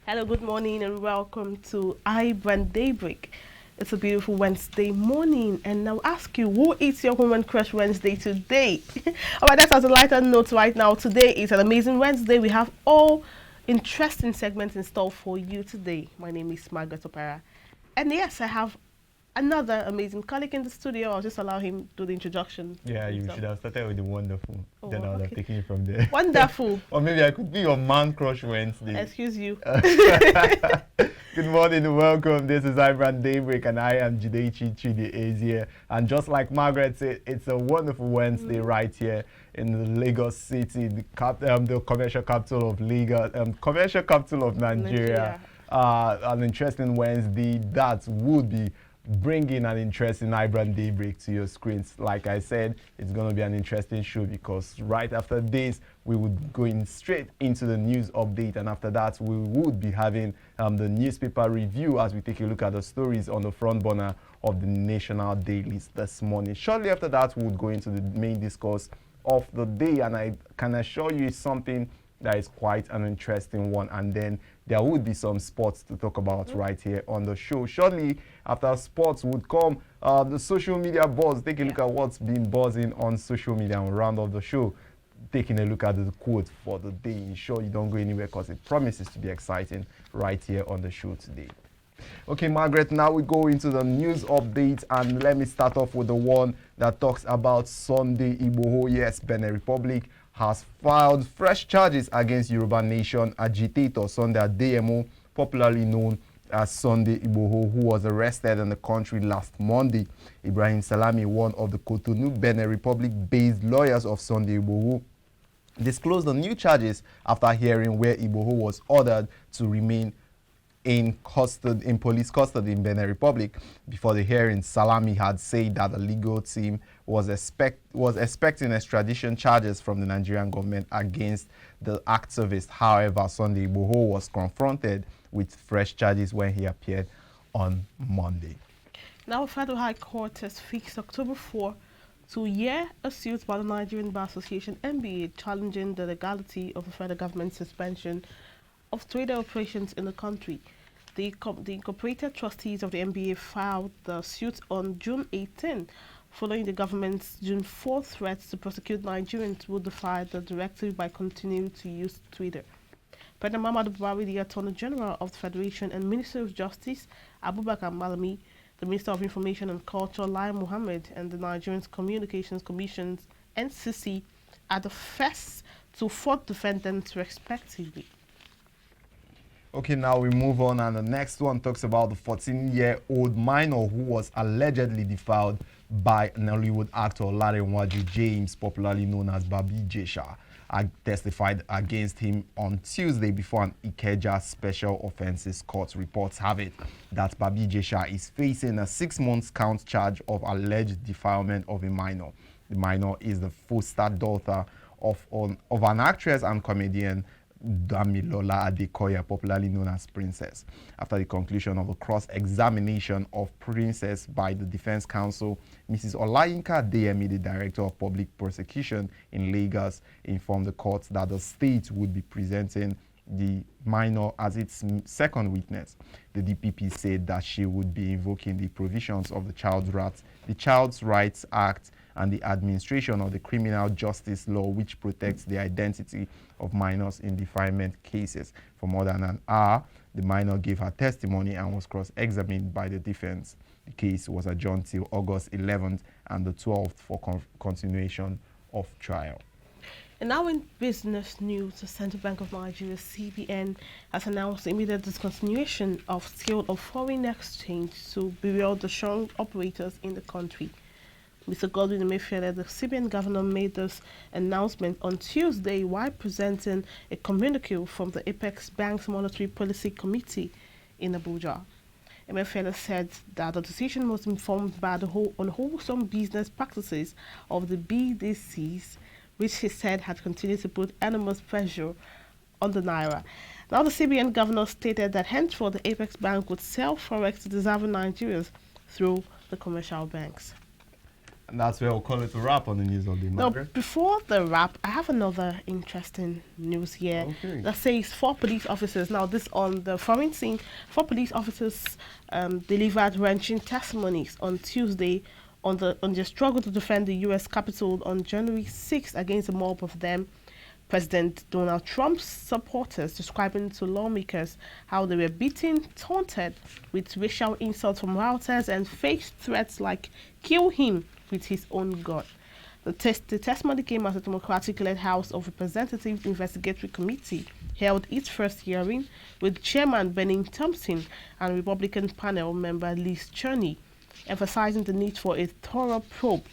Hello, good morning, and welcome to iBrand Daybreak. It's a beautiful Wednesday morning, and I'll ask you, who is your Woman Crush Wednesday today? Alright, that's a lighter note right now. Today is an amazing Wednesday. We have all interesting segments in store for you today. My name is Margaret Opera, and yes, I have another amazing colleague in the studio. I'll just allow him to do the introduction. Yeah, you himself. should have started with the wonderful. Oh, Then I would have okay. taken it from there. Wonderful. Or maybe I could be your man crush Wednesday. Excuse you. Good morning and welcome. This is iBrand Daybreak and I am Jidechi Chidi here. And just like Margaret said, it's a wonderful Wednesday right here in the Lagos city, the commercial capital of Lagos, commercial capital of Nigeria. An interesting Wednesday that would be bringing an interesting iBrand Daybreak to your screens. Like I said, it's going to be an interesting show because right after this, we would go in straight into the news update, and after that, we would be having the newspaper review as we take a look at the stories on the front burner of the national dailies this morning. Shortly after that, we would go into the main discourse of the day, and I can assure you it's something that is quite an interesting one, and then there would be some sports to talk about right here on the show. Shortly after sports would come the social media buzz. Take a look at what's been buzzing on social media and round off the show, taking a look at the quote for the day. Ensure you don't go anywhere because it promises to be exciting right here on the show today. Okay, Margaret, now we go into the news update, and let me start off with the one that talks about Sunday Igboho. Yes, Benin Republic has filed fresh charges against Yoruba Nation agitator Sunday Adeyemo, popularly known as Sunday Igboho, who was arrested in the country last Monday. Ibrahim Salami, one of the Cotonou, Benin Republic-based lawyers of Sunday Igboho, disclosed the new charges after hearing where Igboho was ordered to remain in police custody in Benin Republic. Before the hearing, Salami had said that the legal team was expecting extradition charges from the Nigerian government against the activist. However, Sunday Igboho was confronted with fresh charges when he appeared on Monday. Now, Federal High Court has fixed October 4 to hear a suit by the Nigerian Bar Association (NBA) challenging the legality of the federal government's suspension of trader operations in the country. The incorporated trustees of the NBA filed the suit on June 18, following the government's June 4 threats to prosecute Nigerians who defy the directive by continuing to use Twitter. President Muhammadu Buhari, the Attorney General of the Federation, and Minister of Justice Abubakar Malami, the Minister of Information and Culture Lai Mohammed, and the Nigerian Communications Commission's NCC are the first to fourth defendants respectively. Okay, now we move on, and the next one talks about the 14-year-old minor who was allegedly defiled by Nollywood actor Larenwaju James, popularly known as Babi Jesha. I testified against him on Tuesday before an Ikeja Special Offences Court. Reports have it that Babi Jesha is facing a 6-month count charge of alleged defilement of a minor. The minor is the foster daughter of an actress and comedian, Damilola Adekoya, popularly known as Princess. After the conclusion of a cross-examination of Princess by the defense counsel, Mrs. Olayinka Adeyemi, the director of public prosecution in Lagos, informed the court that the state would be presenting the minor as its second witness. The DPP said that she would be invoking the provisions of the Child's Rights Act and the administration of the criminal justice law, which protects the identity of minors in defilement cases. For more than an hour, the minor gave her testimony and was cross-examined by the defense. The case was adjourned till August 11th and the 12th for continuation of trial. And now in business news, the Central Bank of Nigeria, CBN, has announced immediate discontinuation of sale of foreign exchange to bureau de change operators in the country. Mr. Godwin Emefiele, the CBN governor, made this announcement on Tuesday while presenting a communique from the Apex Bank's Monetary Policy Committee in Abuja. Emefiele said that the decision was informed by the unwholesome business practices of the BDCs, which he said had continued to put enormous pressure on the Naira. Now, the CBN governor stated that henceforth the Apex Bank would sell forex to deserving Nigerians through the commercial banks. And that's where we'll call it a wrap on the news of the Now, Margaret. before the wrap, I have another interesting news here Okay. that says 4 police officers. Now, this on the foreign scene. 4 police officers delivered wrenching testimonies on Tuesday on the struggle to defend the U.S. Capitol on January 6th against a mob of them. President Donald Trump's supporters describing to lawmakers how they were beaten, taunted with racial insults from rioters, and faced threats like kill him with his own gun. The testimony came as the Democratic-led House of Representatives Investigatory Committee held its first hearing with Chairman Benny Thompson and Republican panel member Liz Cheney, emphasizing the need for a thorough probe.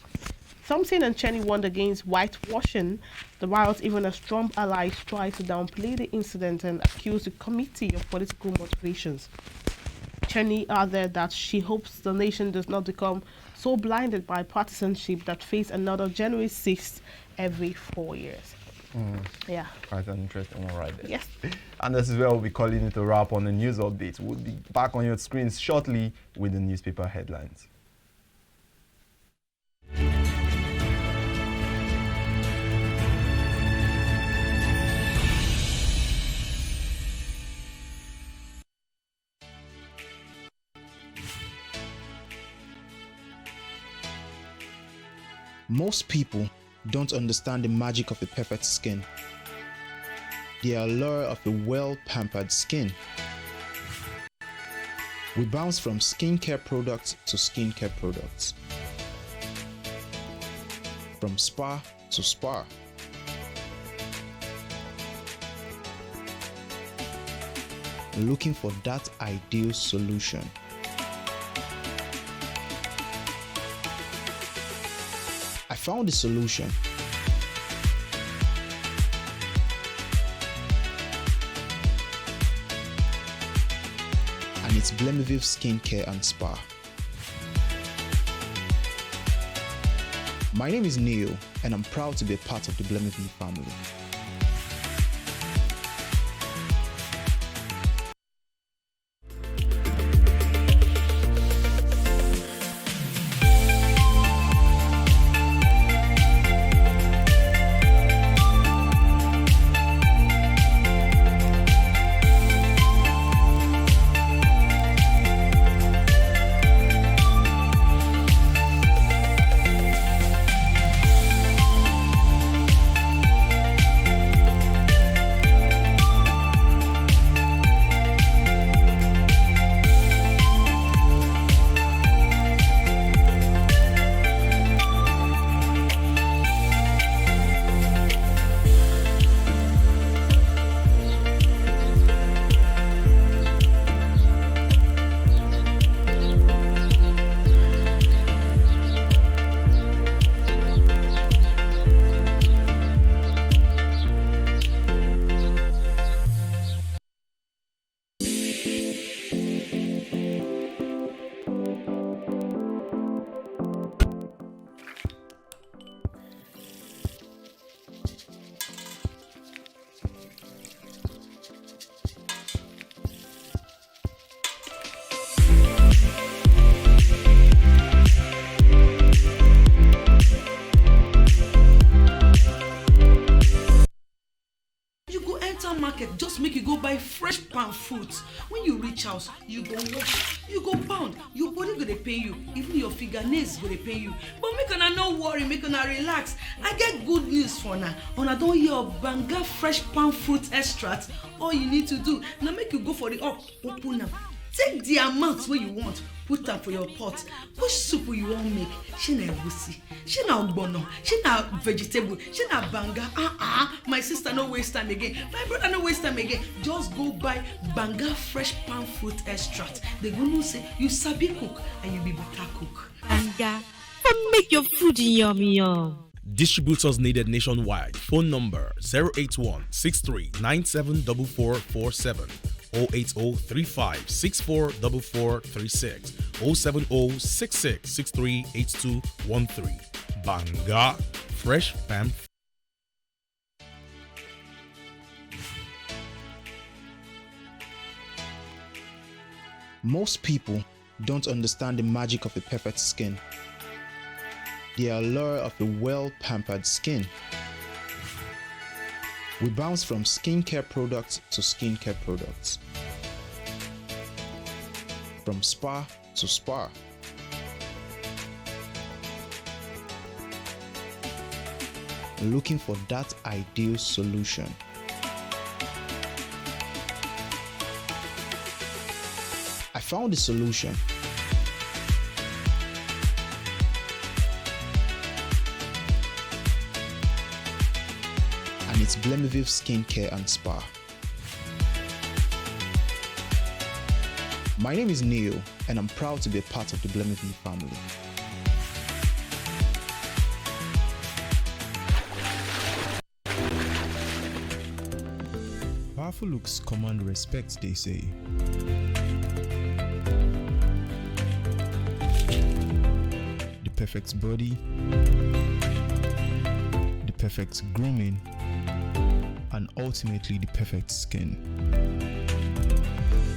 Thompson and Cheney warned against whitewashing the riots, even as Trump allies tried to downplay the incident and accuse the committee of political motivations. Cheney added that she hopes the nation does not become so blinded by partisanship that face another January 6th every 4 years. Yeah. Quite an interesting one right there. Yes. And this is where we'll be calling it a wrap on the news updates. We'll be back on your screens shortly with the newspaper headlines. Most people don't understand the magic of a perfect skin, the allure of a well-pampered skin. We bounce from skincare products to skincare products, from spa to spa. Looking for that ideal solution. I found the solution. And it's Blemiville Skincare and Spa. My name is Neil, and I'm proud to be a part of the Blemiville family. Market just make you go buy fresh palm fruits. When you reach house, you go walk, you go pound, your body go dey pain you, even your fingernails go dey pain you. But make una no worry, make una relax. I get good news for una. Una don hear of Banga fresh palm fruit extract. All you need to do na make you go for the up, open am, take the amount wey you want, put am for your pot. Which soup you wan make? Shey na egusi, shey na ogbono, shey na vegetable, shey na banga. My sister no waste time again, my brother no waste time again. Just go buy Banga fresh palm fruit extract. They go know say you sabi cook and you be better cook. Banga, make your food yummy yum. Distributors needed nationwide. Phone number 081 63974447, 08035644436, 07066638213. Banga fresh palm. Most people don't understand the magic of a perfect skin, the allure of a well-pampered skin. We bounce from skincare products to skincare products, from spa to spa. Looking for that ideal solution. I found the solution. And it's Blemiviv Skincare and Spa. My name is Neil, and I'm proud to be a part of the Blemiviv family. Powerful looks command respect, they say. The perfect body, the perfect grooming, and ultimately the perfect skin.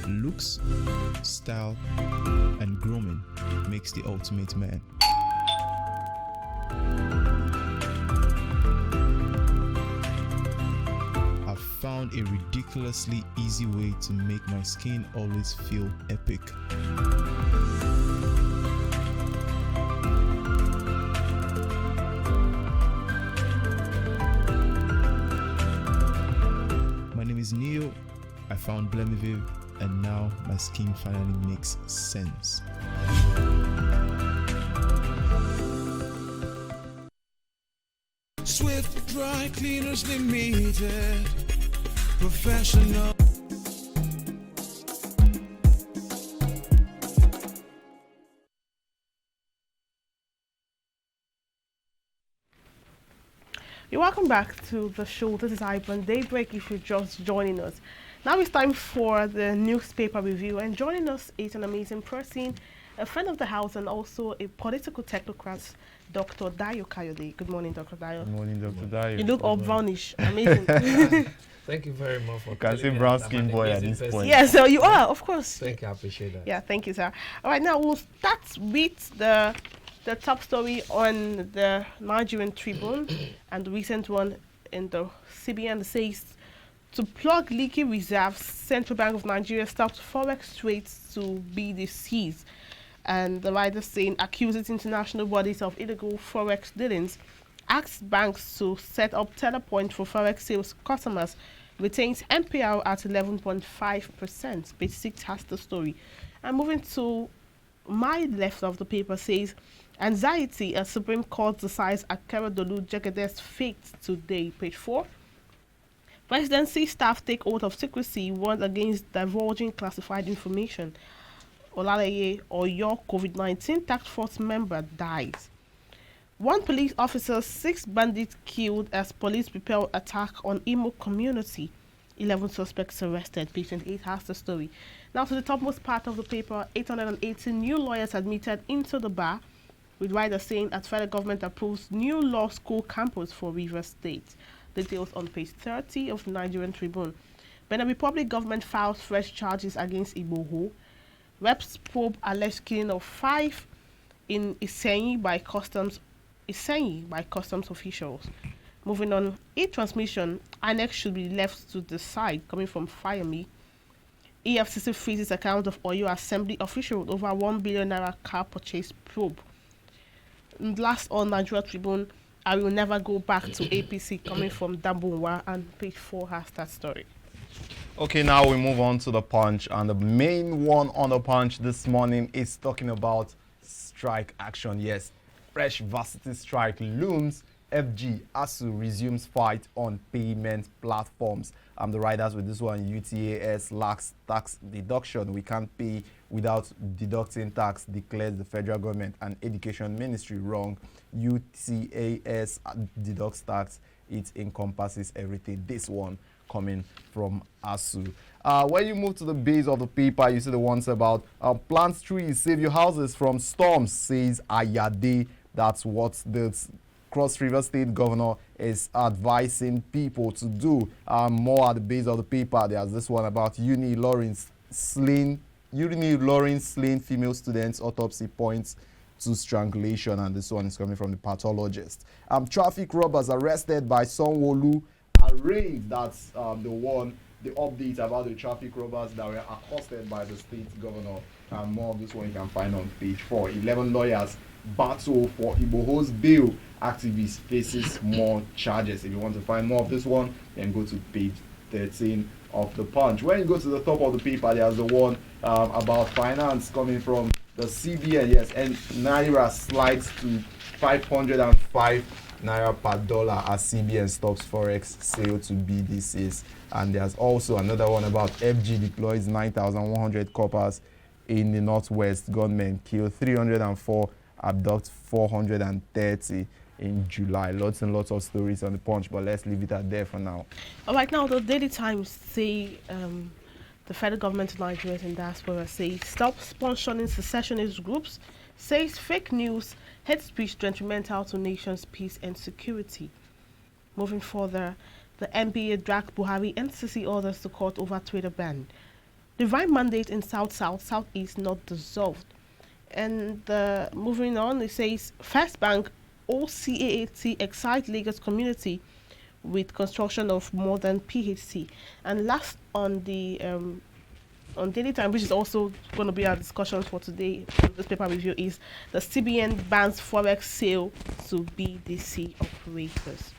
Looks, style, and grooming makes the ultimate man. I've found a ridiculously easy way to make my skin always feel epic. My name is Neil. I found Blemiviv, and now my skin finally makes sense. Swift Dry Cleaners Limited, professional. You're welcome back to the show. This is iBrand Daybreak if you're just joining us. Now it's time for the newspaper review, and joining us is an amazing person, a friend of the house and also a political technocrat, Dr. Dayo Kayode. Good morning, Dr. Dayo. Good morning, Dr. Dayo. You look all brownish. Amazing. Thank you very much for can see telling me brown that I'm skin an boy at amazing this person. point. Yeah, so you are, of course. Thank you, I appreciate that. Yeah, thank you, sir. All right, now we'll start with the top story on the Nigerian Tribune and the recent one in the CBN says, to plug leaky reserves, Central Bank of Nigeria stopped forex trades to be the seas. And the writer saying accuses international bodies of illegal forex dealings, asks banks to set up teller point for forex sales customers, retains MPR at 11.5%. Page 6 has the story. And moving to my left of the paper says, anxiety as Supreme Court decides Akeredolu Jegede's fate today. Page 4. Presidency staff take oath of secrecy, warned against divulging classified information. Olaleye Oyo COVID-19 task force member dies. One police officer, 6 bandits killed as police prepare attack on Imo community. 11 suspects arrested. Page 8 has the story. Now to the topmost part of the paper, 880 new lawyers admitted into the bar, with writers saying that federal government approves new law school campus for Rivers State. Details on page 30 of the Nigerian Tribune. Benin Republic government files fresh charges against Igboho. Reps probe alleged killing of 5 in Isenyi by customs officials. Moving on, e-transmission, INEC should be left to decide, coming from FireMe. EFCC freezes account of Oyo Assembly official with over 1 billion naira car purchase probe. And last on Nigeria Tribune, I will never go back to APC, coming from Dambunwa, and page 4 has that story. Okay, now we move on to the Punch, and the main one on the Punch this morning is talking about strike action. Yes, fresh varsity strike looms. FG ASU resumes fight on payment platforms. I'm the riders with this one. UTAS lacks tax deduction. We can't pay without deducting tax, declares the federal government and education ministry. Wrong. UTAS deducts tax. It encompasses everything. This one coming from ASU. When you move to the base of the paper, you see the ones about plant trees, save your houses from storms, says Ayade. That's what the Cross River State Governor is advising people to do. More at the base of the paper, there's this one about Uni Lawrence slain female students, autopsy points to strangulation, and this one is coming from the pathologist. Traffic robbers arrested by Sanwo-Olu arraigned. That's the update about the traffic robbers that were accosted by the state governor. And more of this one you can find on page 4. 11 lawyers battle for Igboho's bail. Activist faces more charges. If you want to find more of this one, then go to page 13 of the Punch. When you go to the top of the paper, there's the one about finance coming from the CBN. Yes, and Naira slides to 505 Naira per dollar as CBN stops forex sale to BDCs. And there's also another one about FG deploys 9,100 coppers in the northwest. Gunmen kill 304, abduct 430 in July. Lots and lots of stories on the Punch, but let's leave it at there for now. All right, now the Daily Times say the federal government of Nigeria and diaspora say stop sponsoring secessionist groups, says fake news, hate speech detrimental to nation's peace and security. Moving further, the NBA dragged Buhari NCC orders to court over Twitter ban. Divine mandate in South-South, Southeast not dissolved. And moving on, it says First Bank OCAAT excite Lagos community with construction of modern PHC. And last on the on Daily Time, which is also going to be our discussion for today, this paper review, is the CBN bans forex sale to BDC operators.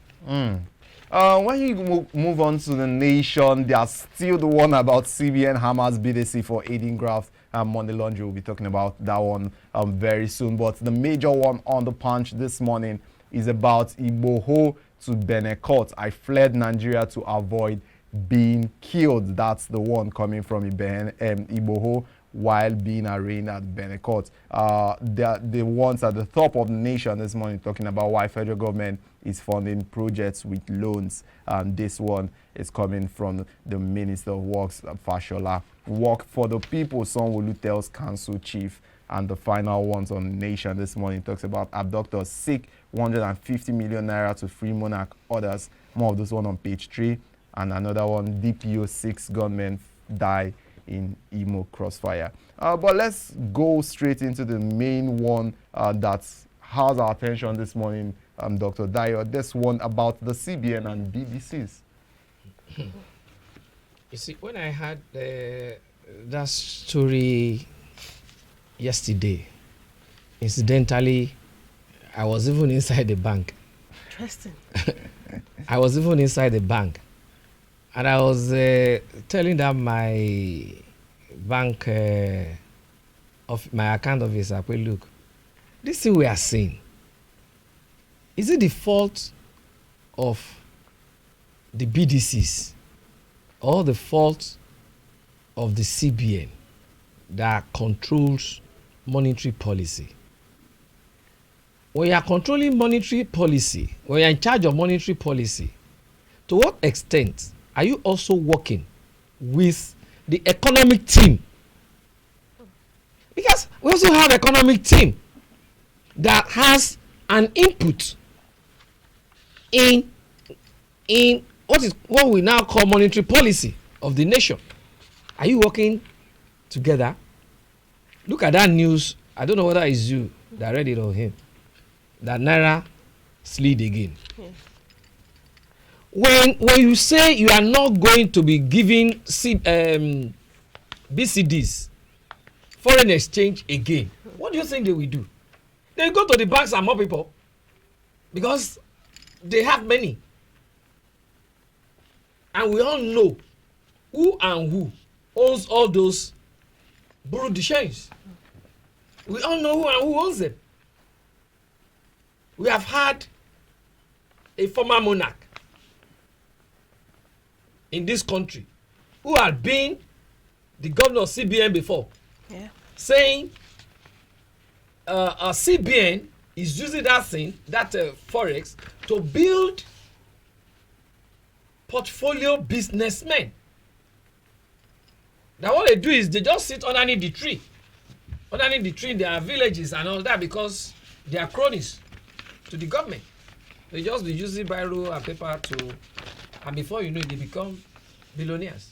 When you move on to the Nation, there's still the one about CBN hammers BDC for aiding graft and money laundering. We'll be talking about that one very soon. But the major one on the Punch this morning is about Igboho to Benekot. I fled Nigeria to avoid being killed. That's the one coming from Igboho while being arraigned at Benekot. The ones at the top of the Nation this morning talking about why federal government is funding projects with loans. This one is coming from the Minister of Works, Fashola. Work for the people, Sanwo-Olu tells council chief. And the final ones on the Nation this morning talks about abductors seek 150 million naira to free monarch orders. More of this one on page 3. And another one, DPO 6 gunmen die in Imo crossfire. But let's go straight into the main one that has our attention this morning, Dr. Dayo. This one about the CBN and BDCs. You see, when I had that story yesterday, incidentally, I was even inside the bank. Interesting. I was even inside the bank. And I was telling that my bank, my account officer, look, this thing we are seeing, is it the fault of the BDCs or the fault of the CBN that controls monetary policy? When you are controlling monetary policy, when you are in charge of monetary policy, to what extent are you also working with the economic team? Because we also have economic team that has an input in what we now call monetary policy of the nation. Are you working together? Look at that news. I don't know whether it's you that read it or him. That Naira slid again. Yes. When you say you are not going to be giving BCDs foreign exchange again, what do you think they will do? They go to the banks and more people because they have many. And we all know who owns all those borrowed chains. We all know who owns them. We have had a former monarch in this country who had been the governor of CBN before, saying CBN is using that thing, that forex, to build portfolio businessmen. Now what they do is they just sit underneath the tree in their villages and all that because they are cronies to the government. They just be using biro and paper to, and before you know it, they become billionaires.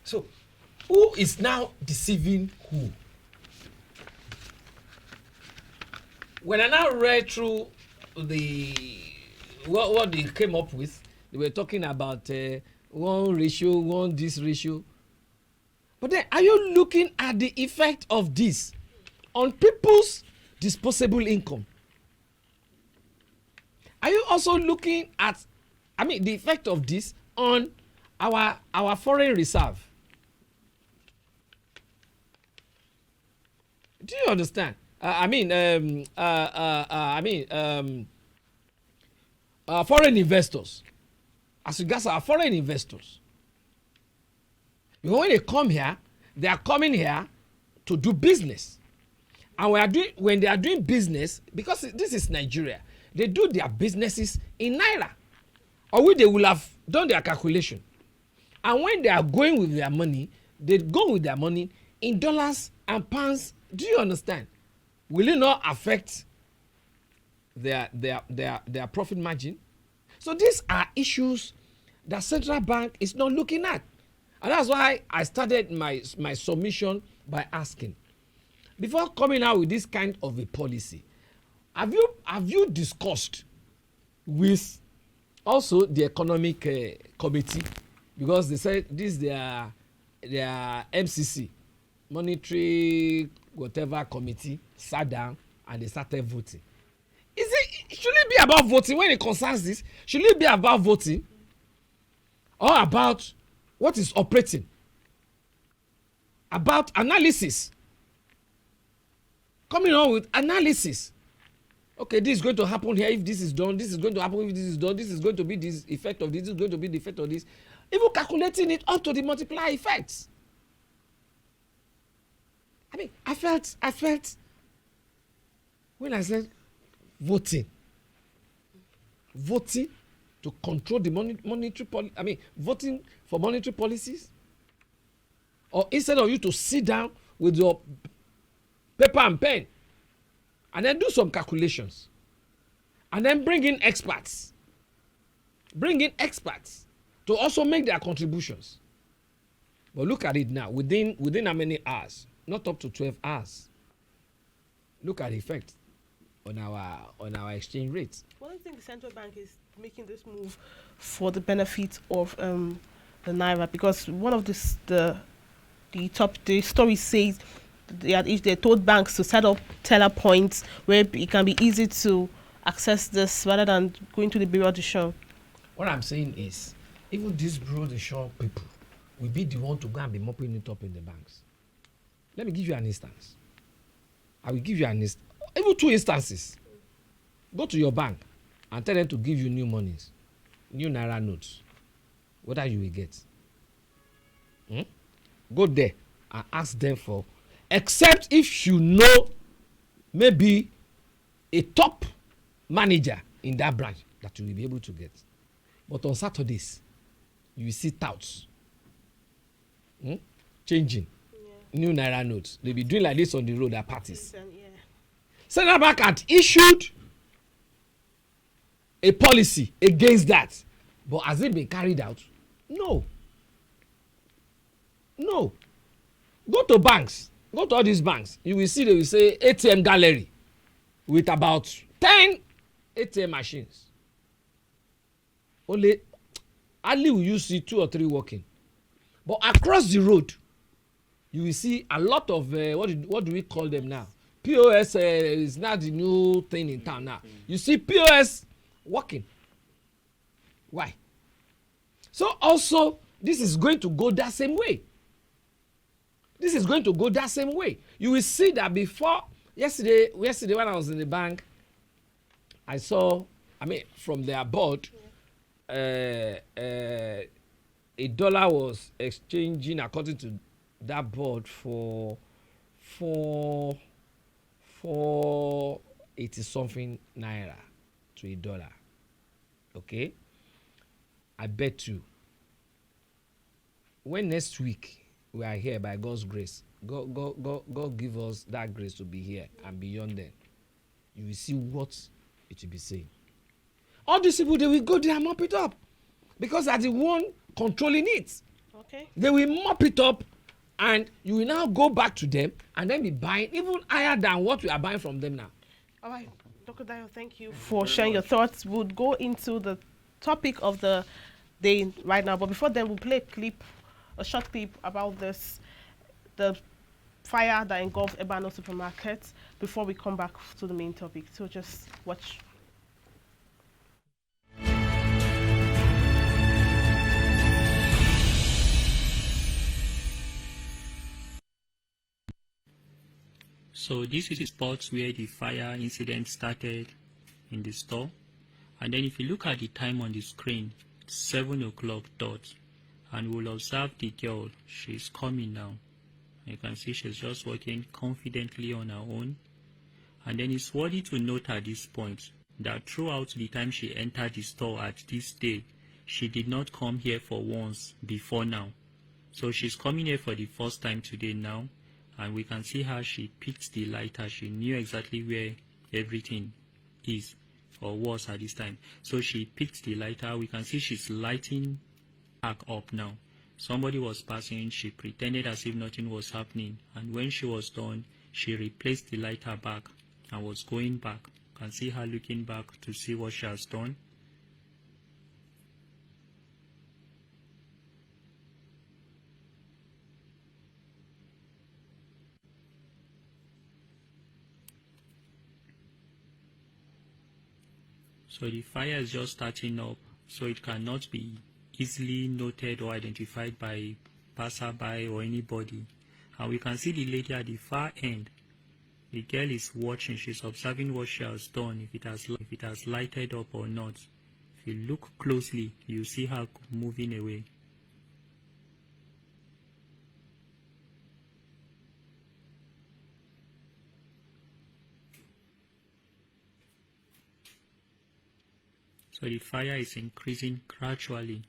So, who is now deceiving who? when I now read through the what they came up with, they were talking about one ratio, one this ratio. But then, are you looking at the effect of this on people's disposable income? Are you also looking at, the effect of this on our foreign reserve? Do you understand? Foreign investors. As regards our foreign investors. Because when they come here, they are coming here to do business. And when they are doing business, because this is Nigeria, they do their businesses in Naira. Or they will have done their calculation. And when they are going with their money, they go with their money in dollars and pounds. Do you understand? Will it not affect their profit margin? So these are issues that central bank is not looking at. And that's why I started my submission by asking, before coming out with this kind of a policy, have you discussed with also the economic committee? Because they said this their MCC, monetary whatever committee, sat down and they started voting. Should it be about voting when it concerns this? Should it be about voting or about what is operating? About analysis. Coming on with analysis. Okay, this is going to happen here if this is done. This is going to happen if this is done. This is going to be this effect of this. This is going to be the effect of this. Even calculating it up to the multiplier effects. I felt when I said voting to control the monetary policy. Voting for monetary policies, or instead of you to sit down with your paper and pen and then do some calculations and then bring in experts to also make their contributions. But look at it now, within how many hours? Not up to 12 hours. Look at the effect on our exchange rates. Well, I think the central bank is making this move for the benefit of the naira, because one of the story says they told banks to set up teller points where it can be easy to access this rather than going to the bureau de change. What I'm saying is, even these bureau de change people will be the one to go and be mopping it up in the banks. Let me give you an instance. I will give you even 2 instances. Go to your bank and tell them to give you new monies, new naira notes. What you will get? Go there and ask them for, except if you know maybe a top manager in that branch that you will be able to get. But on Saturdays, you will see touts changing. New naira notes. They be doing like this on the road at parties. Central Bank had issued a policy against that, but has it been carried out? No. Go to banks. Go to all these banks. You will see they will say ATM gallery with about 10 ATM machines. Only will you see 2 or 3 working, but across the road you will see a lot of what do we call them now? POS is now the new thing in town now. You see POS working. Why? So also this is going to go that same way. You will see that before yesterday when I was in the bank, I saw, from their board, $1 was exchanging according to that board for 480 something naira to $1. Okay, I bet you when next week we are here by God's grace, God give us that grace to be here and beyond then, you will see what it will be saying. All these people, they will go there and mop it up because they are the one controlling it. Okay. They will mop it up and you will now go back to them and then be buying even higher than what we are buying from them now. All right, Dr. Dayo, thank you for sharing your thoughts. We'll go into the topic of the day right now, but before then, we'll play a short clip about the fire that engulfed Ebano supermarket before we come back to the main topic. So just watch. So this is the spot where the fire incident started in the store. And then if you look at the time on the screen, it's 7 o'clock dot. And we'll observe the girl. She's coming now. You can see she's just walking confidently on her own. And then it's worthy to note at this point that throughout the time she entered the store at this day, she did not come here for once before now. So she's coming here for the first time today now. And we can see how she picked the lighter. She knew exactly where everything is or was at this time. So she picked the lighter. We can see she's lighting back up now. Somebody was passing. She pretended as if nothing was happening. And when she was done, she replaced the lighter back and was going back. You can see her looking back to see what she has done. So the fire is just starting up, so it cannot be easily noted or identified by passerby or anybody. And we can see the lady at the far end. The girl is watching, she's observing what she has done, if it has lighted up or not. If you look closely, you see her moving away. So the fire is increasing gradually.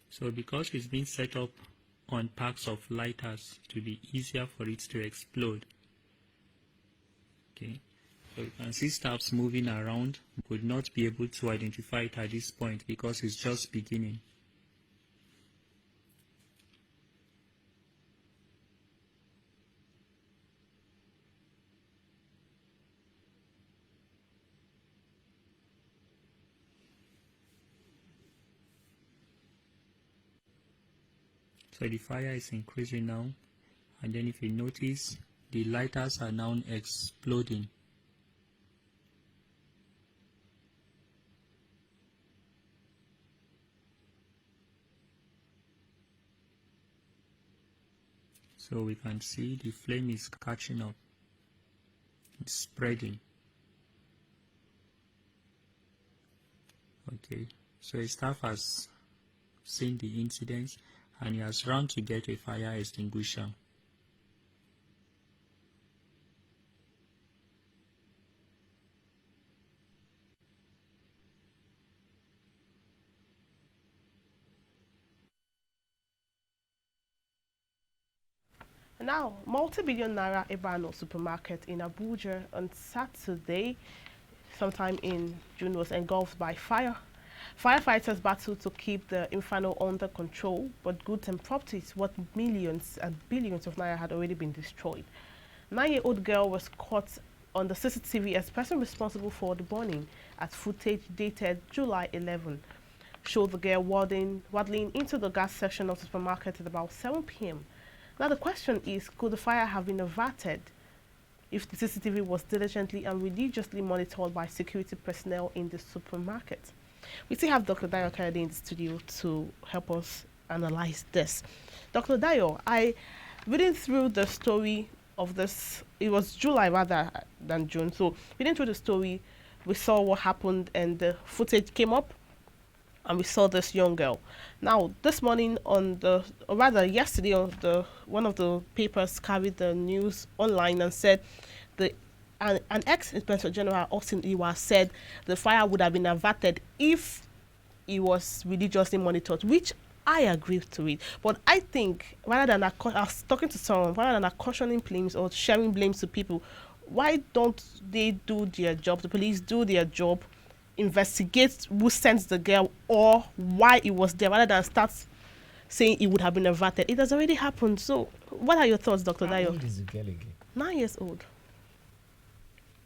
So because it's been set up on packs of lighters to be easier for it to explode. Okay, so you can see staffs moving around, would not be able to identify it at this point because it's just beginning. So the fire is increasing now, and then if you notice, the lighters are now exploding. So we can see the flame is catching up, it's spreading. Okay, so a staff has seen the incident and he has run to get a fire extinguisher. Now, multi-billion naira Ebano supermarket in Abuja on Saturday, sometime in June, was engulfed by fire. Firefighters battled to keep the inferno under control, but goods and properties worth millions and billions of naira had already been destroyed. 9-year-old girl was caught on the CCTV as person responsible for the burning, as footage dated July 11 showed the girl waddling into the gas section of the supermarket at about 7 p.m. Now the question is, could the fire have been averted if the CCTV was diligently and religiously monitored by security personnel in the supermarket? We still have Dr. Dayo Kayode in the studio to help us analyze this. Dr. Dayo, reading through the story of this, it was July rather than June, so reading through the story, we saw what happened and the footage came up and we saw this young girl. Now, this morning yesterday, one of the papers carried the news online and said an ex-Inspector General Austin Iwa said the fire would have been averted if it was religiously monitored, which I agree to it. But I think rather than I was talking to someone, rather than cautioning blames or sharing blames to people, why don't they do their job? The police do their job investigate who sent the girl or why it was there, rather than start saying it would have been averted. It has already happened. So, what are your thoughts, Dr. How Dayo? old is the girl again? 9 years old.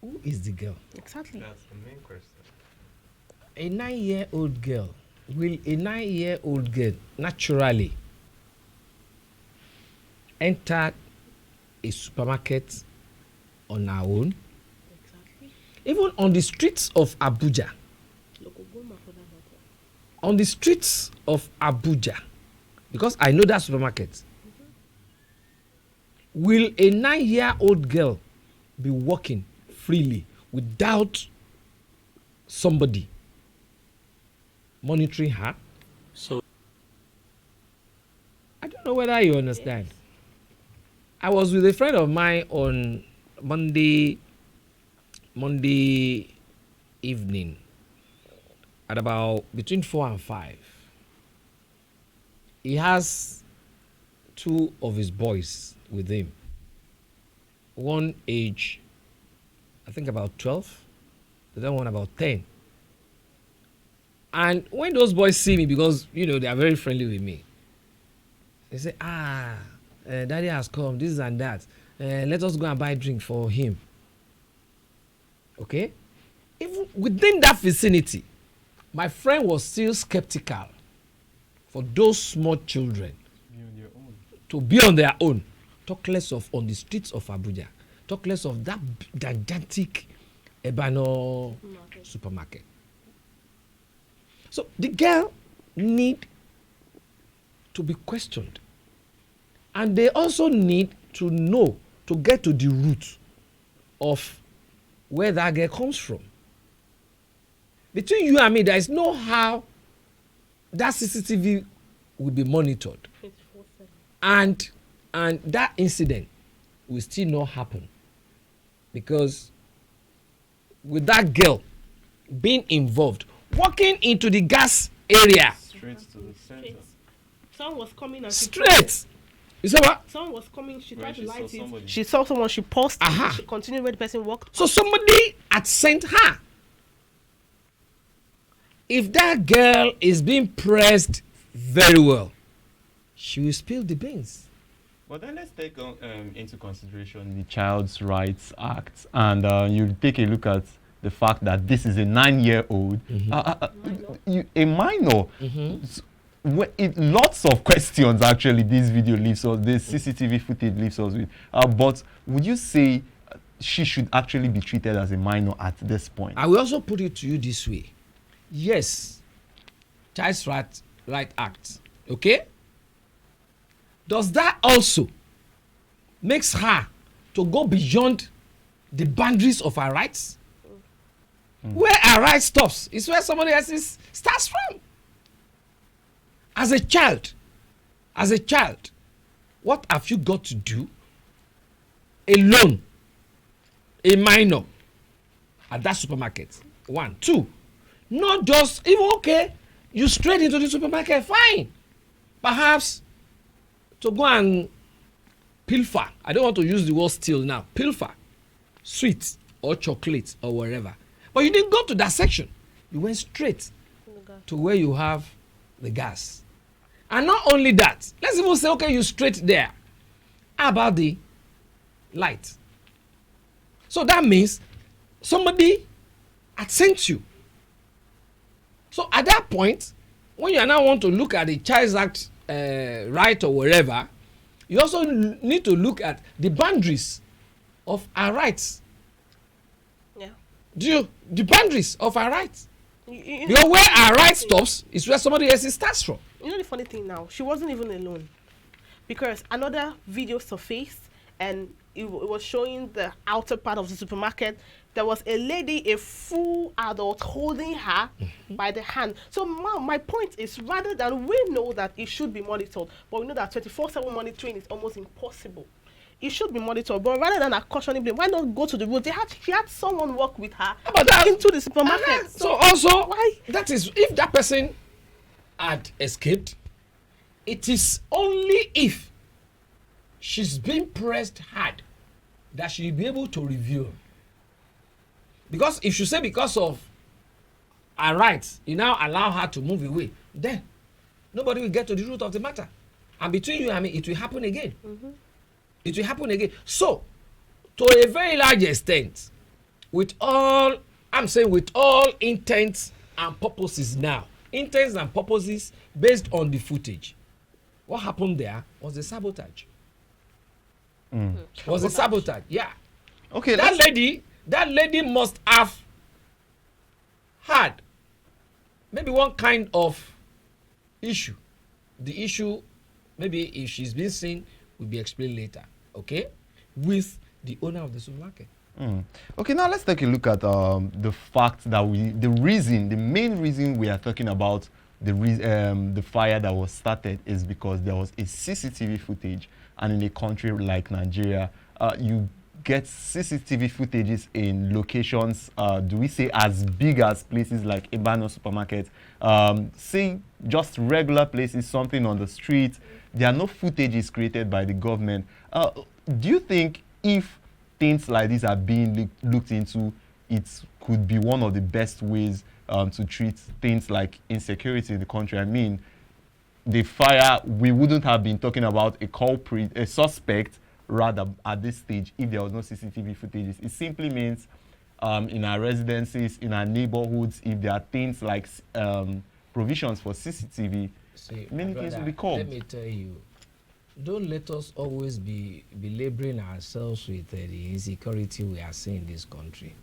Who is the girl? Exactly. That's the main question. A 9-year-old girl. Will a 9-year-old girl naturally enter a supermarket on her own? Exactly. Even on the streets of Abuja. On the streets of Abuja, because I know that supermarket. Will a 9-year-old girl be walking freely without somebody monitoring her? So I don't know whether you understand. Yes. I was with a friend of mine on Monday evening at about between 4 and 5. He has 2 of his boys with him. One age, I think about 12, the other one about 10. And when those boys see me, because, you know, they are very friendly with me, they say, daddy has come, this and that. Let us go and buy drink for him. Okay? Even within that vicinity, my friend was still skeptical for those small children to be on their own. Talk less of on the streets of Abuja. Talk less of that gigantic Ebano supermarket. So the girl need to be questioned. And they also need to know, to get to the root of where that girl comes from. Between you and me, there is no how that CCTV will be monitored. 24/7. And that incident will still not happen. Because with that girl being involved, walking into the gas area. Straight to the center. Someone was coming and straight. You saw what? Someone was coming, she tried to she light saw it. somebody. She saw someone, she paused, she continued where the person walked. So somebody had sent her. If that girl is being pressed very well, she will spill the beans. But then let's take into consideration the Child's Rights Act, and you take a look at the fact that this is a 9-year-old, a minor. Lots of questions actually this video leaves us, this CCTV footage leaves us with. But would you say she should actually be treated as a minor at this point? I will also put it to you this way. Yes, Child's Rights Act, okay? Does that also makes her to go beyond the boundaries of her rights? Where her right stops is where somebody else's starts from. As a child, what have you got to do alone, a minor, at that supermarket? 1, 2, not just even okay, you straight into the supermarket, fine. Perhaps to go and pilfer. I don't want to use the word steal now. Pilfer, sweets or chocolate or wherever. But you didn't go to that section. You went straight to where you have the gas. And not only that, let's even say, okay, you straight there. How about the light? So that means somebody had sent you. So at that point, when you now want to look at the Child's Act right or wherever, you also need to look at the boundaries of our rights. Yeah. The boundaries of our rights. Because where our right stops is where somebody else starts from. You know the funny thing now, she wasn't even alone, because another video surfaced and it was showing the outer part of the supermarket. There was a lady, a full adult, holding her by the hand. So my point is, rather than we know that it should be monitored, but we know that 24/7 monitoring is almost impossible. It should be monitored, but rather than a cautioning blame, why not go to the road? She had someone work with her into the supermarket. So also, why? That is, if that person had escaped, it is only if she's being pressed hard that she'll be able to review. Because if you say because of her rights, you now allow her to move away, then nobody will get to the root of the matter. And between you and me, it will happen again. It will happen again. So, to a very large extent, with all intents and purposes now, intents and purposes based on the footage, what happened there was a sabotage. Was a sabotage, yeah. Okay, that lady must have had maybe one kind of issue. The issue, maybe if she's been seen, will be explained later, okay, with the owner of the supermarket. Okay, now let's take a look at the fact that the main reason we are talking about the fire that was started is because there was a CCTV footage, and in a country like Nigeria, you get CCTV footages in locations, do we say as big as places like Ibano supermarket, say just regular places, something on the street. There are no footages created by the government. Do you think if things like this are being looked into, it could be one of the best ways to treat things like insecurity in the country? I mean, the fire, we wouldn't have been talking about a culprit, a suspect, rather at this stage if there was no CCTV footages. It simply means in our residences, in our neighborhoods, if there are things like provisions for CCTV, many things will be called. Let me tell you, don't let us always be belaboring ourselves with the insecurity we are seeing in this country.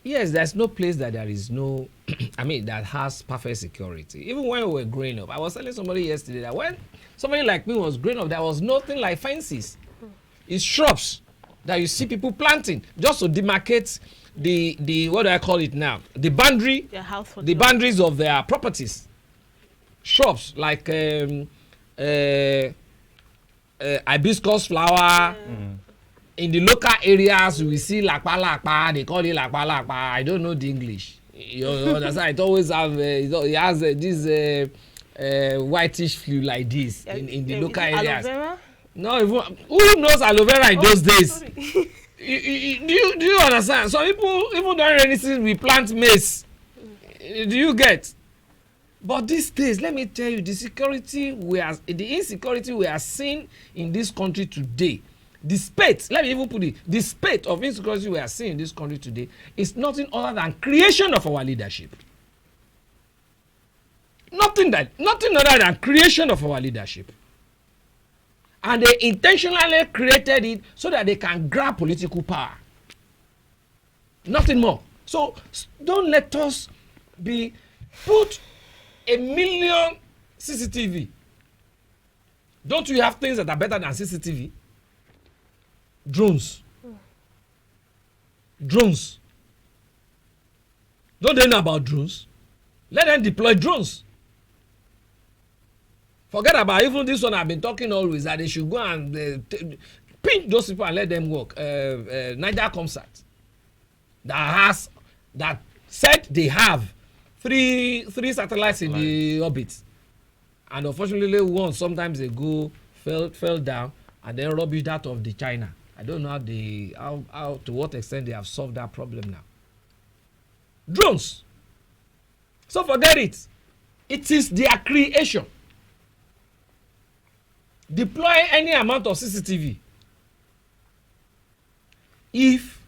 Yes, there's no place that there is no, that has perfect security. Even when we were growing up, I was telling somebody yesterday that when somebody like me was growing up, there was nothing like fences. It's shrubs that you see people planting just to demarcate the what do I call it now? The boundary, the boundaries of their properties. Shrubs like hibiscus flower. In the local areas, we see lakpa. They call it lakpa. I don't know the English. You understand? It always have it has this whitish flu like this in the local areas. Aloe vera? No, even, who knows aloe vera in those days? Do you understand? Some people, even during rainy season, we plant maize. Do you get? But these days, let me tell you, the insecurity we are seeing in this country today, the spate, let me even put it, the spate of insecurity we are seeing in this country today is nothing other than creation of our leadership. Nothing other than creation of our leadership. And they intentionally created it so that they can grab political power. Nothing more. So don't let us put 1 million CCTV. Don't we have things that are better than CCTV? Drones. Don't they know about drones? Let them deploy drones. Forget about even this one I've been talking always, that they should go and pinch those people and let them work. Niger Comsat that said they have three satellites in the orbit, and unfortunately one sometimes ago fell down and then rubbish that of the China. I don't know how to what extent they have solved that problem now. Drones. So forget it. It is their creation. Deploy any amount of CCTV. If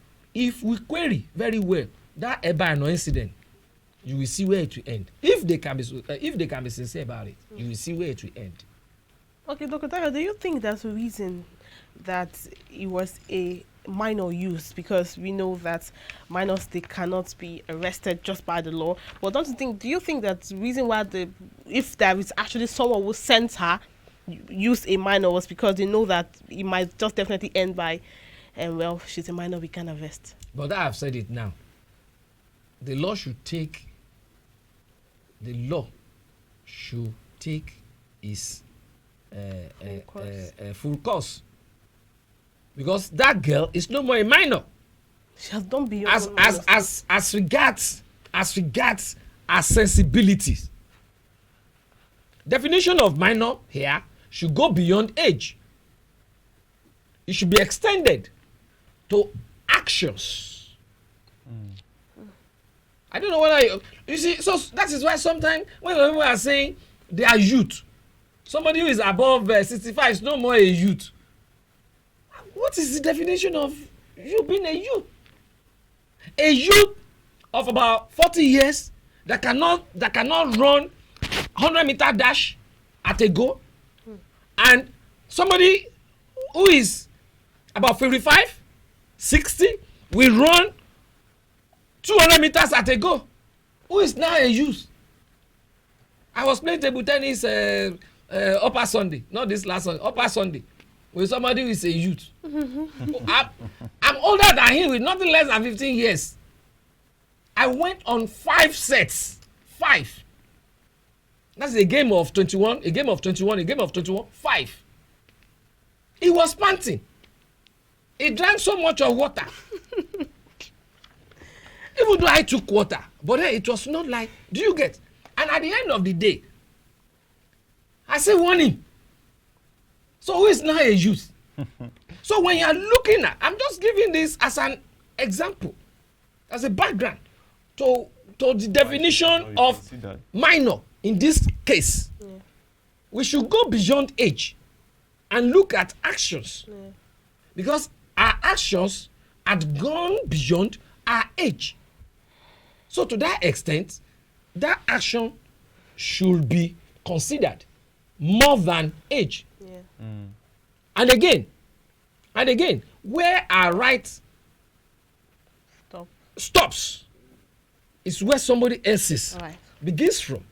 we query very well that Ebano incident, you will see where it will end. If they can be sincere about it, you will see where it will end. Okay, Dr. Tayo, do you think that's the reason that it was a minor use? Because we know that minors, they cannot be arrested just by the law. But do you think that's the reason why if there is actually someone who sent her use a minor was because they know that it might just definitely end by, well, she's a minor, we can arrest? But I've said it now. The law should take its full course. Because that girl is no more a minor. She has done beyond as regards her sensibilities. Definition of minor here should go beyond age. It should be extended to actions. I don't know whether you see. So that is why sometimes when people are saying they are youth, somebody who is above 65 is no more a youth. What is the definition of you being a youth? A youth of about 40 years that cannot run 100-meter dash at a go, and somebody who is about 55, 60 will run 200 meters at a go. Who is now a youth? I was playing table tennis upper Sunday, not this last Sunday, upper Sunday, with somebody who is a youth. I'm older than him with nothing less than 15 years. I went on 5 sets. 5. That's a game of 21, a game of 21, a game of 21, 5. He was panting. He drank so much of water. Even though I took water, but then it was not like, do you get? And at the end of the day, I say warn him. So who is now a youth? So when you are looking at, I'm just giving this as an example, as a background to the definition of minor in this case. Yeah. We should go beyond age and look at actions. Yeah. Because our actions had gone beyond our age. So to that extent, that action should be considered more than age. Yeah. And again, where our right stops is where somebody else's begins from.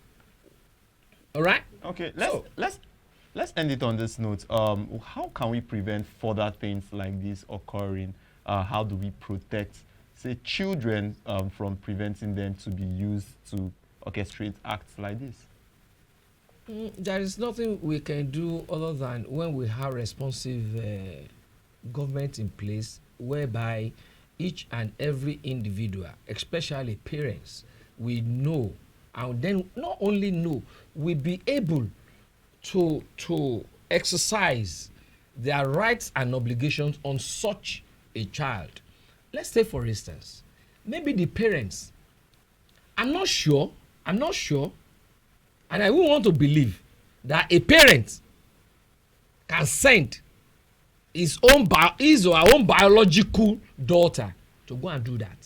All right? Okay, let's end it on this note. How can we prevent further things like this occurring? How do we protect, say, children from preventing them to be used to orchestrate acts like this? There is nothing we can do other than when we have responsive government in place, whereby each and every individual, especially parents, we know, and then not only know, we be able to exercise their rights and obligations on such a child. Let's say, for instance, maybe the parents, I'm not sure, and I will want to believe that a parent can send his or her own biological daughter to go and do that.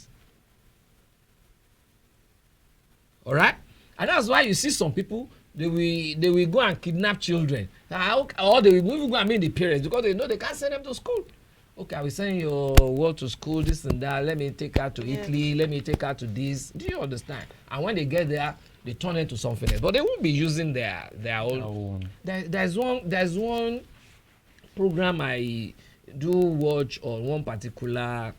All right? And that's why you see some people, they will go and kidnap children. Or they will even go and meet the parents because they know they can't send them to school. Okay, I will send your work to school, this and that. Let me take her to Italy. Let me take her to this. Do you understand? And when they get there, they turn into something else. But they won't be using their own. There's one program I do watch on one particular,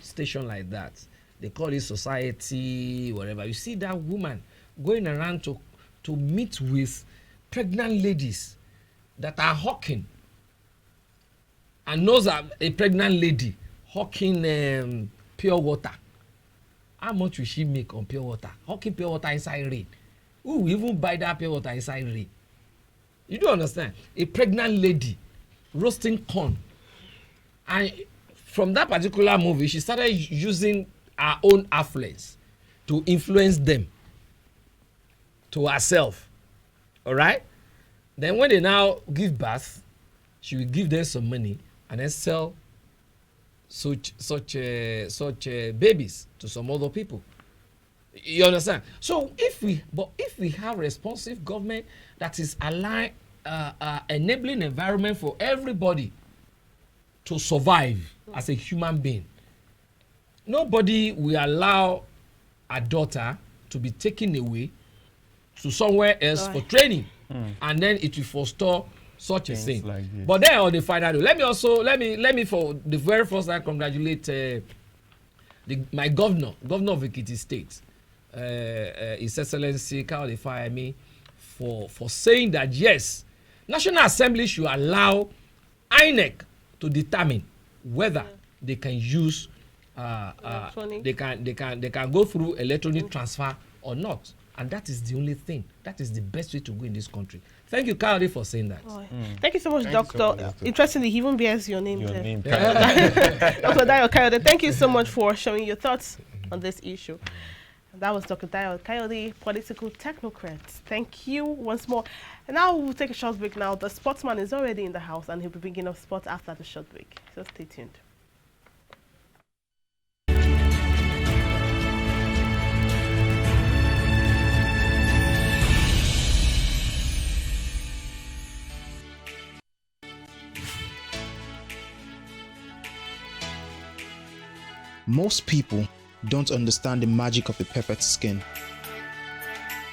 station like that. They call it Society, whatever. You see that woman going around to meet with pregnant ladies that are hawking. And knows a pregnant lady hawking pure water. How much will she make on pure water? Hawking pure water inside rain. Who will even buy that pure water inside rain? You do understand? A pregnant lady roasting corn. And from that particular movie, she started using her own affluence to influence them to herself. All right? Then when they now give birth, she will give them some money and then sell such babies to some other people. You understand? So if we have responsive government that is aligned, enabling environment for everybody to survive as a human being, nobody will allow a daughter to be taken away to somewhere else for training, and then it will forestall such a thing. Like but then on the final note, let me for the very first time congratulate my governor of Ekiti State, His Excellency Kayode Fayemi, for saying that yes, National Assembly should allow INEC to determine whether they can use they can go through electronic transfer or not. And that is the only thing. That is the best way to go in this country. Thank you, Kayode, for saying that. Thank you so much, Doctor. Interestingly, he even bears your name. Dr. Dayo Kayode, thank you so much for sharing your thoughts on this issue. That was Dr. Dayo Coyote, political technocrat. Thank you once more. And now we'll take a short break now. The sportsman is already in the house and he'll be bringing up sports after the short break. So stay tuned. Most people don't understand the magic of the perfect skin,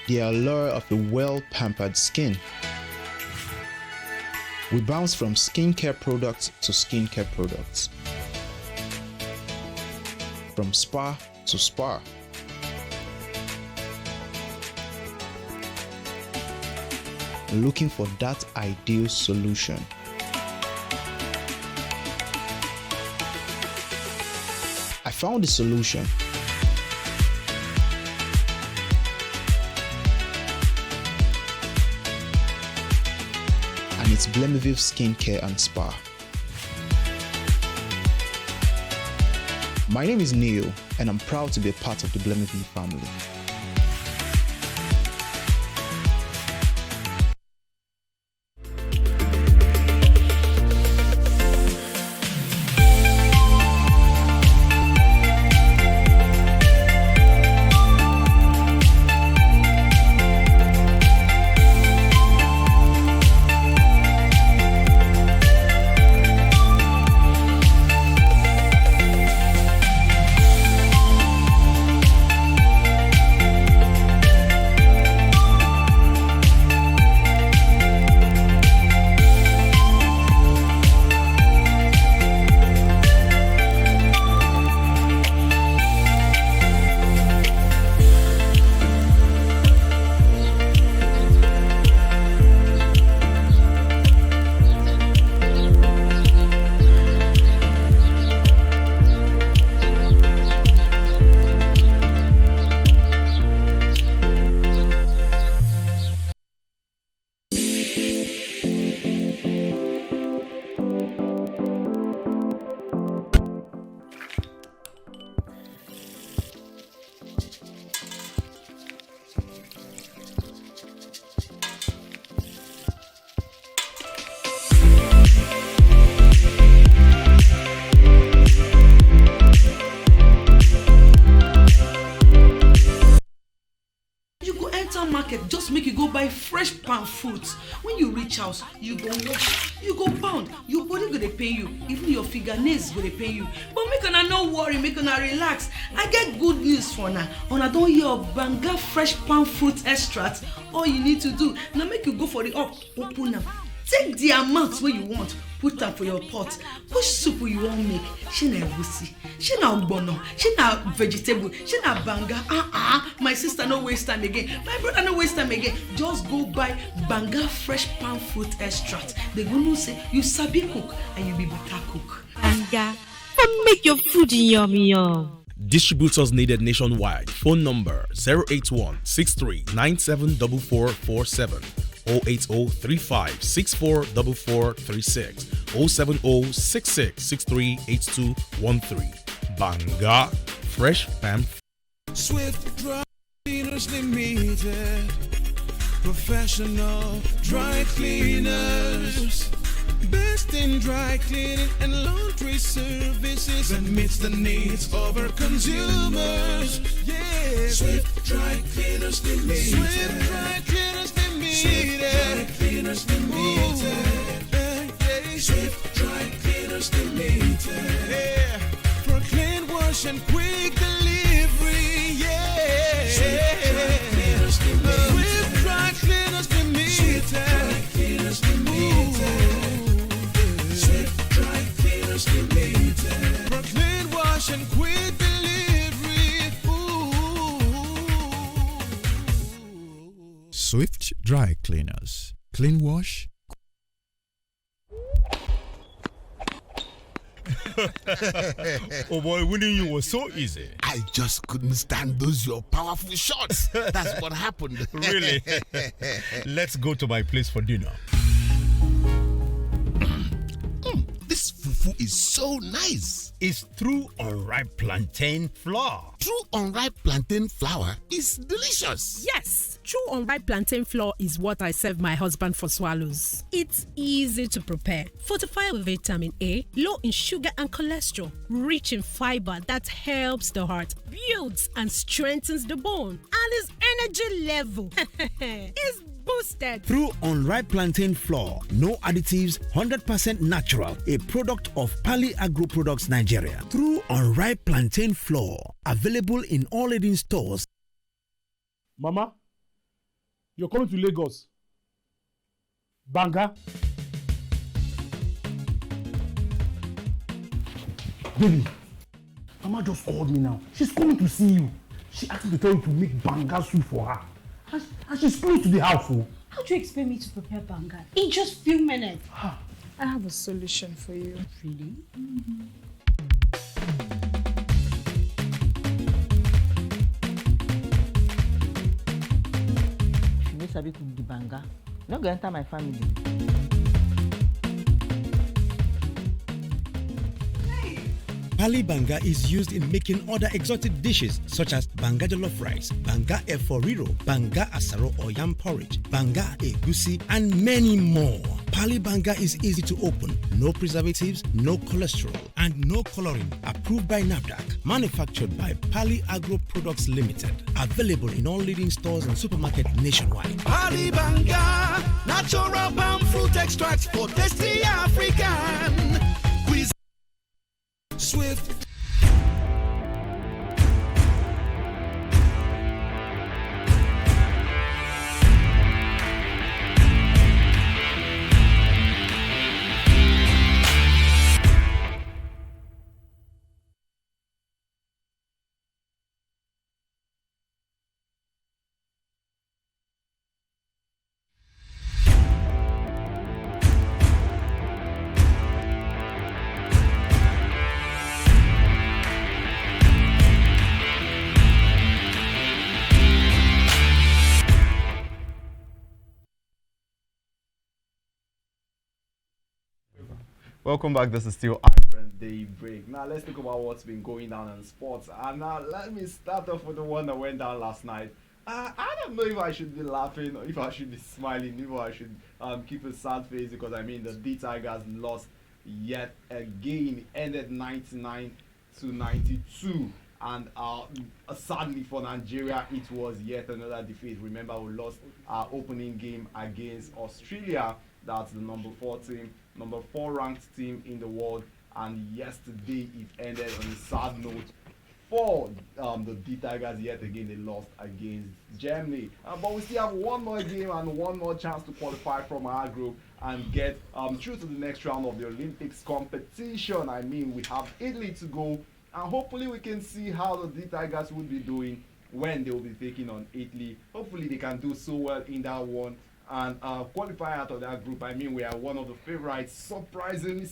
the allure of a well-pampered skin. We bounce from skincare products to skincare products, from spa to spa. Looking for that ideal solution. I found the solution. And it's Blemiviv Skincare and Spa. My name is Neil, and I'm proud to be a part of the Blemiviv family. Just make you go buy fresh palm fruits. When you reach house, you go wash, you go pound, your body go dey pain you, even your fingernails go dey pain you. But make una no worry, make una relax. I get good news for una. Una don hear of Banga fresh palm fruit extract. All you need to do na make you go for the up, open am, take the amount wey you want, put am for your pot. Which soup you wan make? Shey na egusi, shey na ogbono, shey na vegetable, shey na banga. My sister no waste time again, my brother no waste time again. Just go buy Banga fresh palm fruit extract. They go know say you sabi cook and you be better cook. Banga, make your food yummy yum. Distributors needed nationwide. Phone number 081 63974447, 08035644436, 07066638213. Banga fresh palm. Swift Dry Cleaners Limited, professional dry cleaners, best in dry cleaning and laundry services that meets the needs of our consumers. Yeah, Swift Dry Cleaners Limited. Swift Dry Cleaners Limited. Swift Dry Cleaners Limited. Swift Dry Cleaners Limited. Yeah, for clean wash and quick delivery. Yeah, Swift Dry Cleaners Limited. Swift Dry Cleaners Limited. Swift Dry Cleaners Limited. Swift Dry Cleaners Limited. For clean wash and quick delivery. Swift Dry Cleaners. Clean wash. Oh boy, winning you was so easy. I just couldn't stand those your powerful shots. That's what happened. Really? Let's go to my place for dinner. This fufu waffle is so nice. It's true unripe plantain flour. True unripe plantain flour is delicious. Yes, true unripe plantain flour is what I serve my husband for swallows. It's easy to prepare, fortified with vitamin A, low in sugar and cholesterol, rich in fiber that helps the heart, builds and strengthens the bone, and his energy level is boosted. Through unripe plantain flour, no additives, 100% natural, a product of Pali Agro Products Nigeria. Through unripe plantain flour, available in all leading stores. Mama, you're coming to Lagos. Banga. Baby, Mama just called me now. She's coming to see you. She asked me to tell you to make banga soup for her. And she's close to the house. Oh. How do you expect me to prepare banga in just few minutes? I have a solution for you. Really? If you no sabi cook the banga, you no go enter my family. Pali banga is used in making other exotic dishes such as banga jollof rice, banga eforiro, banga asaro or yam porridge, banga egusi, and many more. Pali banga is easy to open, no preservatives, no cholesterol, and no coloring. Approved by NAFDAC. Manufactured by Pali Agro Products Limited. Available in all leading stores and supermarkets nationwide. Pali banga, natural palm fruit extracts for tasty African. Swift. Welcome back. This is still iBrand Daybreak. Now let's talk about what's been going down in sports. And now let me start off with the one that went down last night. I don't know if I should be laughing or if I should be smiling, if I should keep a sad face, because I mean the D Tigers lost yet again. It ended 99-92. And sadly for Nigeria, it was yet another defeat. Remember, we lost our opening game against Australia. That's the number 4 ranked team in the world. And yesterday it ended on a sad note for the D Tigers. Yet again, they lost against Germany. But we still have one more game and one more chance to qualify from our group and get through to the next round of the Olympics competition. I mean, we have Italy to go. And hopefully we can see how the D Tigers would be doing when they will be taking on Italy. Hopefully they can do so well in that one and qualify out of that group. I mean, we are one of the favorites, surprisingly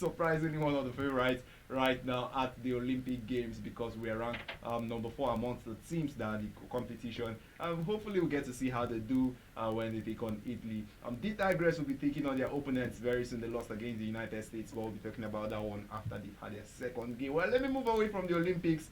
one of the favorites right now at the Olympic Games, because we are ranked number 4 amongst the teams that are the competition. Hopefully we'll get to see how they do when they take on Italy. The Tigers will be taking on their opponents very soon. They lost against the United States, but we'll be talking about that one after they've had their second game. Well, let me move away from the Olympics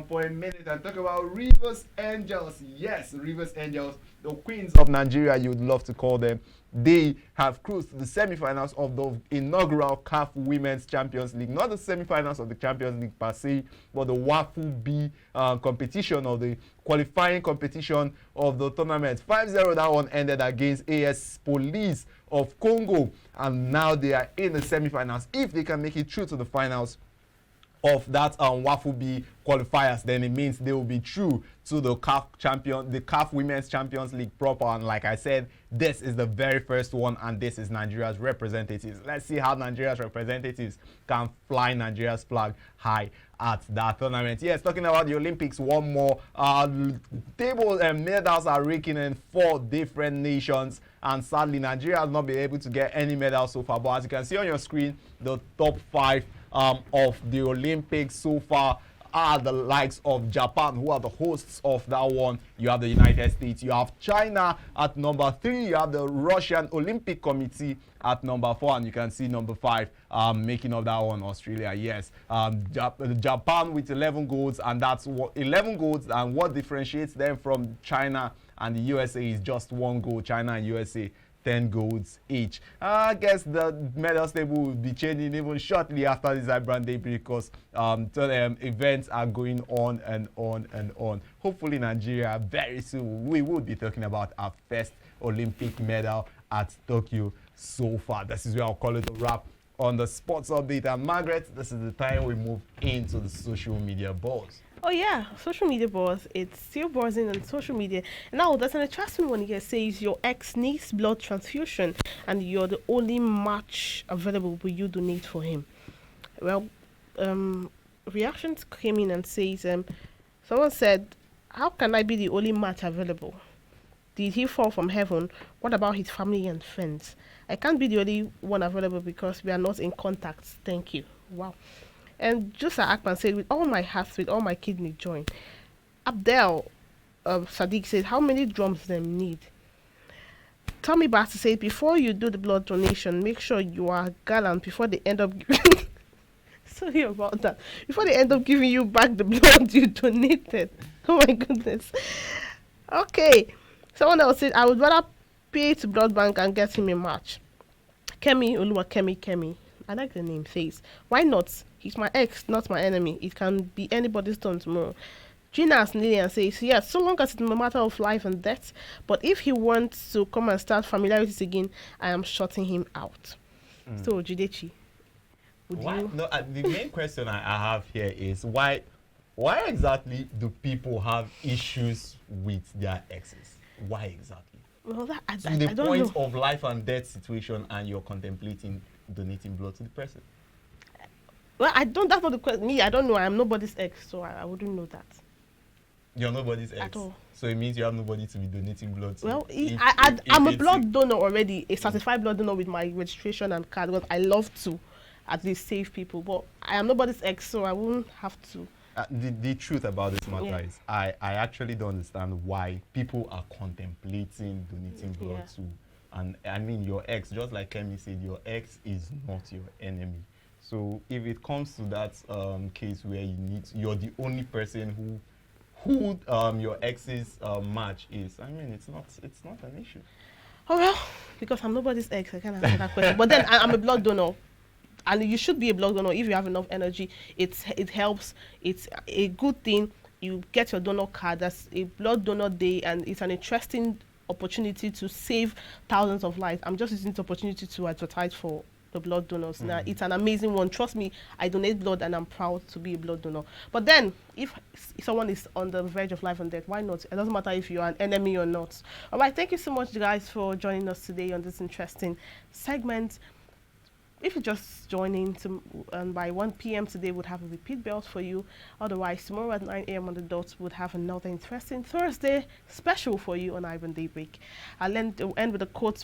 for a minute and talk about Rivers Angels. Yes, Rivers Angels, the queens of Nigeria, you would love to call them. They have cruised to the semi-finals of the inaugural CAF Women's Champions League. Not the semi-finals of the Champions League per se, but the WAFU B competition, or the qualifying competition of the tournament. 5-0, that one ended against AS Police of Congo. And now they are in the semi-finals. If they can make it through to the finals of that WAFU B qualifiers, then it means they will be true to the CAF Women's Champions League proper. And like I said, this is the very first one, and this is Nigeria's representatives. Let's see how Nigeria's representatives can fly Nigeria's flag high at that tournament. Yes, talking about the Olympics, one more. Table medals are raking in 4 different nations, and sadly Nigeria has not been able to get any medals so far. But as you can see on your screen, the top 5 of the Olympics so far are the likes of Japan, who are the hosts of that one. You have the United States, you have China at number 3, you have the Russian Olympic Committee at number 4, and you can see number 5 making up that one, Australia. Yes, Japan with 11 golds, and that's what 11 golds, and what differentiates them from China and the USA is just 1 gold. China and USA 10 golds each. I guess the medals table will be changing even shortly after this iBrand Daybreak, because events are going on and on and on. Hopefully Nigeria very soon we will be talking about our first Olympic medal at Tokyo. So far, this is where I'll call it a wrap on the sports update. And Margaret, this is the time we move into the social media buzz. Oh yeah, social media buzz. It's still buzzing on social media. Now, there's an interesting one here. Says your ex needs blood transfusion and you're the only match available. Will you donate for him? Well, reactions came in and says, someone said, how can I be the only match available? Did he fall from heaven? What about his family and friends? I can't be the only one available because we are not in contact. Thank you. Wow. And Jusa Akpan said, with all my heart, with all my kidney join. Abdel Sadiq said, how many drums them need? Tommy Basti said, before you do the blood donation, make sure you are gallant before they end up giving sorry about that. Before they end up giving you back the blood you donated. Oh my goodness. Okay. Someone else said, I would rather pay to blood bank and get him a match. Kemi Oluwa Kemi. I like the name. Says, why not? He's my ex, not my enemy. It can be anybody's turn tomorrow. Gina Lillian says, yes, so long as it's a matter of life and death. But if he wants to come and start familiarities again, I am shutting him out. So, Jidechi, why? No, the main question I have here is why exactly do people have issues with their exes? Why exactly? Well, I the don't point know. of life and death situation, and you're contemplating donating blood to the person. Well, I don't. That's not the question. Me, I don't know. I am nobody's ex, so I wouldn't know that. You're nobody's ex. At all. So it means you have nobody to be donating blood to. Well, If I'm a it's- blood donor already, a certified blood donor with my registration and card. Because I love to, at least save people. But I am nobody's ex, so I won't have to. The truth about this matter Yeah. is I actually don't understand why people are contemplating donating blood to. And I mean, your ex, just like Kemi said, your ex is not your enemy. So if it comes to that case where you're the only person who your ex's match is, I mean, it's not an issue. Oh well, because I'm nobody's ex, I can't answer that question. But then I'm a blood donor, and you should be a blood donor if you have enough energy. It helps. It's a good thing. You get your donor card. That's a blood donor day, and it's an interesting opportunity to save thousands of lives. I'm just using the opportunity to advertise for the blood donors. Now, it's an amazing one. Trust me, I donate blood and I'm proud to be a blood donor. But then, if someone is on the verge of life and death, why not? It doesn't matter if you're an enemy or not. All right, thank you so much, guys, for joining us today on this interesting segment. If you're just joining, by 1 p.m. today, we'll have a repeat belt for you. Otherwise, tomorrow at 9 a.m. on the dot, we'll have another interesting Thursday special for you on iBrand Daybreak. I'll end with a quote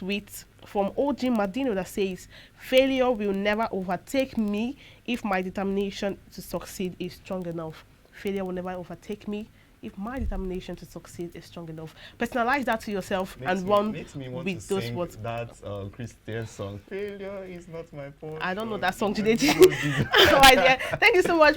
from OG Madino that says, failure will never overtake me if my determination to succeed is strong enough. Failure will never overtake me if my determination to succeed is strong enough. Personalize that to yourself and run with those words. That Christian song, failure is not my fault. I don't know that song today. All right, yeah. Thank you so much.